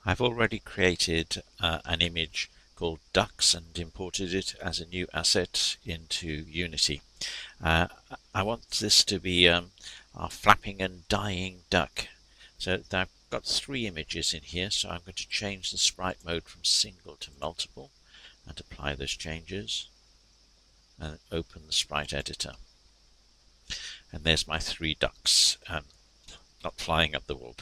I've already created an image called ducks and imported it as a new asset into Unity. I want this to be our flapping and dying duck. So I've got 3 images in here, so I'm going to change the sprite mode from single to multiple and apply those changes and open the sprite editor. And there's my 3 ducks, not flying up the wall.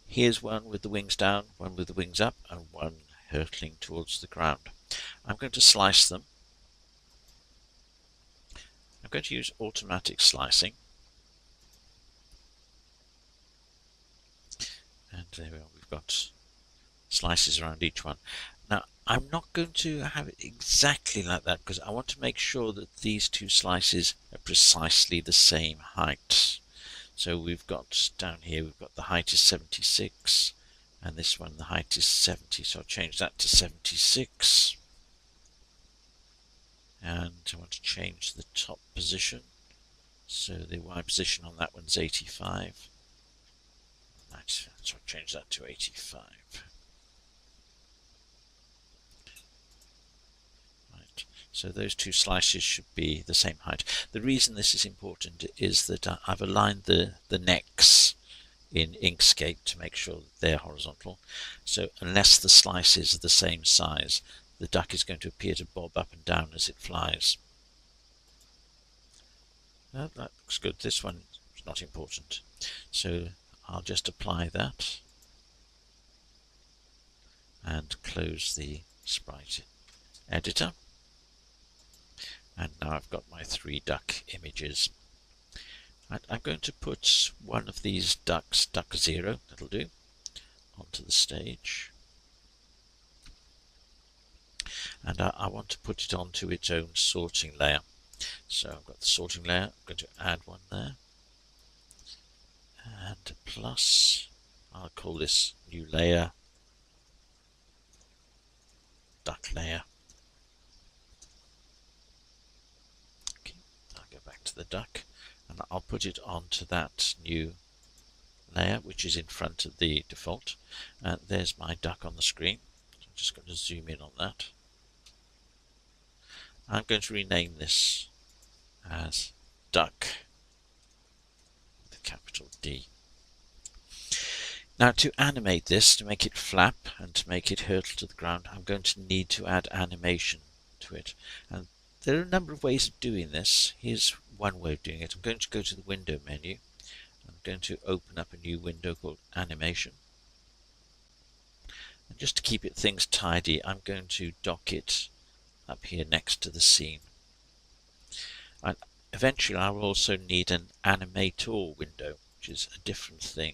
Here's one with the wings down, one with the wings up, and one hurtling towards the ground. I'm going to slice them. I'm going to use automatic slicing. And there we are, we've got slices around each one. Now, I'm not going to have it exactly like that because I want to make sure that these 2 slices are precisely the same height. So we've got down here, we've got the height is 76, and this one the height is 70. So I'll change that to 76. And I want to change the top position. So the Y position on that one's 85. Right, so I'll change that to 85. Right, so those 2 slices should be the same height. The reason this is important is that I've aligned the necks in Inkscape to make sure that they're horizontal. So unless the slices are the same size, the duck is going to appear to bob up and down as it flies. That looks good. This one is not important. So I'll just apply that and close the sprite editor. And now I've got my 3 duck images. I'm going to put one of these ducks, duck 0, that'll do, onto the stage. And I want to put it onto its own sorting layer. So I've got the sorting layer, I'm going to add one there. And plus, I'll call this new layer duck layer. Okay, I'll go back to the duck and I'll put it onto that new layer which is in front of the default. And there's my duck on the screen. So I'm just going to zoom in on that. I'm going to rename this as duck with a capital D. Now to animate this, to make it flap and to make it hurtle to the ground, I'm going to need to add animation to it. And there are a number of ways of doing this. Here's one way of doing it. I'm going to go to the window menu. I'm going to open up a new window called Animation. And just to keep things tidy, I'm going to dock it up here next to the scene. And eventually I will also need an animator window, which is a different thing,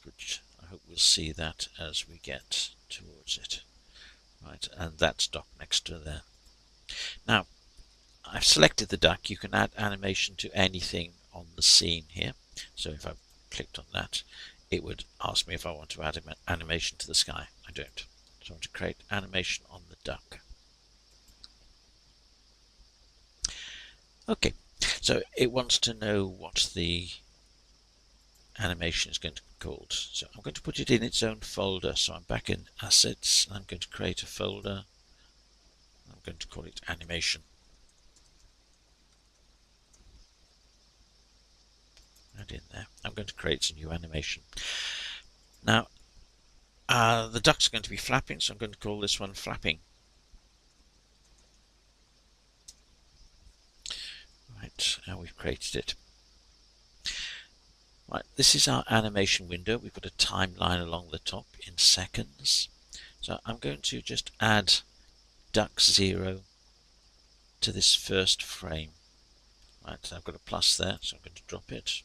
which I hope we'll see that as we get towards it. Right, and that's docked next to there. Now, I've selected the duck. You can add animation to anything on the scene here. So if I clicked on that, it would ask me if I want to add an animation to the sky. I don't. So I want to create animation on the duck. Okay, so it wants to know what the animation is going to be called. So I'm going to put it in its own folder. So I'm back in Assets, and I'm going to create a folder. I'm going to call it Animation. And in there, I'm going to create a new animation. Now, the duck's going to be flapping, so I'm going to call this one Flapping. Right, now we've created it. Right, this is our animation window. We've got a timeline along the top in seconds. So I'm going to just add duck 0 to this first frame. Right, so I've got a plus there, so I'm going to drop it.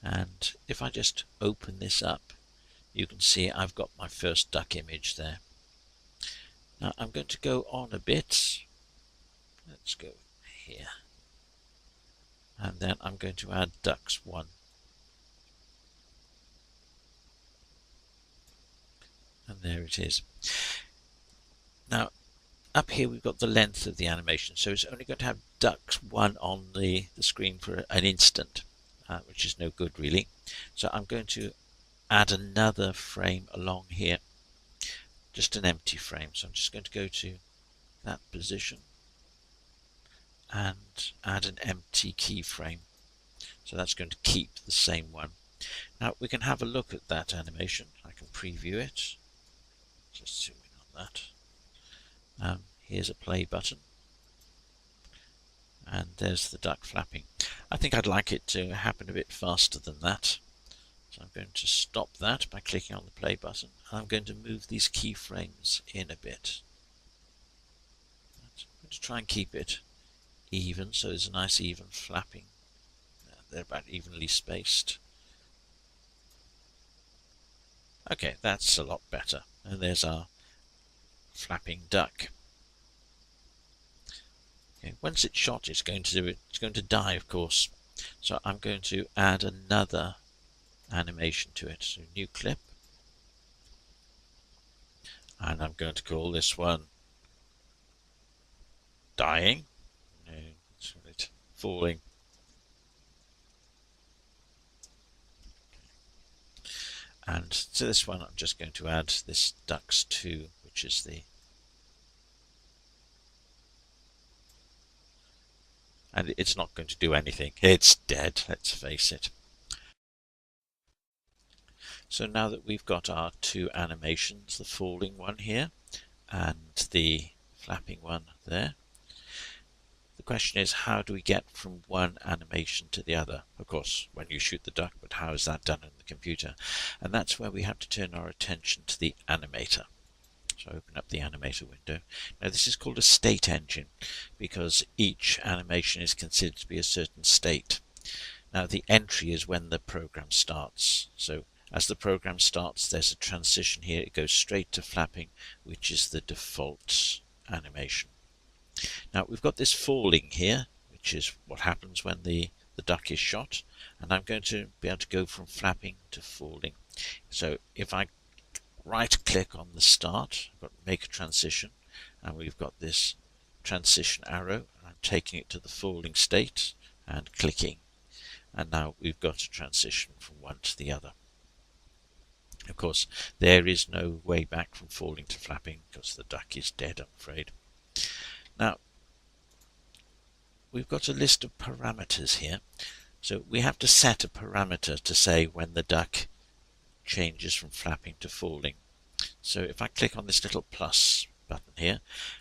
And if I just open this up, you can see I've got my first duck image there. Now I'm going to go on a bit. Let's go here. And then I'm going to add ducks 1. And there it is. Now, up here we've got the length of the animation, so it's only going to have ducks 1 on the screen for an instant, which is no good really. So I'm going to add another frame along here, just an empty frame. So I'm just going to go to that position and add an empty keyframe. So that's going to keep the same one. Now we can have a look at that animation. I can preview it. Just zoom in on that. Here's a play button. And there's the duck flapping. I think I'd like it to happen a bit faster than that. So I'm going to stop that by clicking on the play button. And I'm going to move these keyframes in a bit. I'm going to try and keep it even, so there's a nice even flapping. They're about evenly spaced. Okay, that's a lot better. And there's our flapping duck. Okay, once it's shot, it's going to die, of course. So I'm going to add another animation to it. So new clip. And I'm going to call this one dying. No, that's right. Falling. And to this one, I'm just going to add this ducks 2, which is the. And it's not going to do anything. It's dead, let's face it. So now that we've got our two animations, the falling one here and the flapping one there, the question is, how do we get from one animation to the other? Of course, when you shoot the duck, but how is that done in the computer? And that's where we have to turn our attention to the animator. So open up the animator window. Now this is called a state engine because each animation is considered to be a certain state. Now the entry is when the program starts. So as the program starts, there's a transition here. It goes straight to flapping, which is the default animation. Now we've got this falling here, which is what happens when the duck is shot, and I'm going to be able to go from flapping to falling. So if I right click on the start, I've got make a transition, and we've got this transition arrow, and I'm taking it to the falling state and clicking, and now we've got a transition from one to the other. Of course, there is no way back from falling to flapping because the duck is dead, I'm afraid. Now, we've got a list of parameters here. So we have to set a parameter to say when the duck changes from flapping to falling. So if I click on this little plus button here,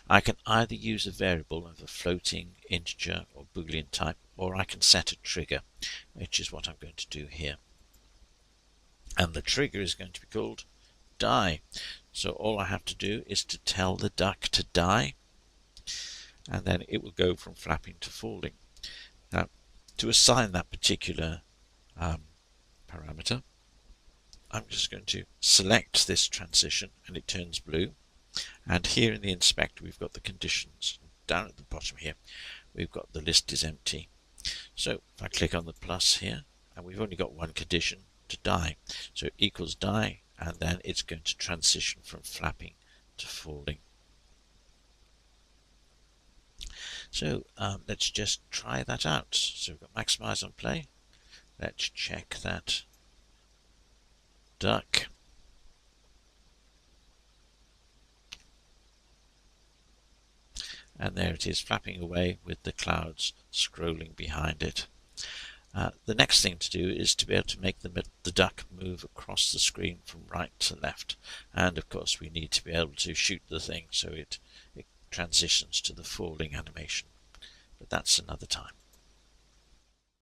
I can either use a variable of a floating, integer or Boolean type, or I can set a trigger, which is what I'm going to do here. And the trigger is going to be called die. So all I have to do is to tell the duck to die, and then it will go from flapping to falling. Now, to assign that particular parameter, I'm just going to select this transition and it turns blue. And here in the inspector we've got the conditions. Down at the bottom here we've got the list is empty. So if I click on the plus here, and we've only got one condition, to die. So equals die, and then it's going to transition from flapping to falling. So let's just try that out. So we've got maximize on play. Let's check that duck. And there it is, flapping away with the clouds scrolling behind it. The next thing to do is to be able to make the duck move across the screen from right to left. And of course we need to be able to shoot the thing so it transitions to the falling animation. But that's another time.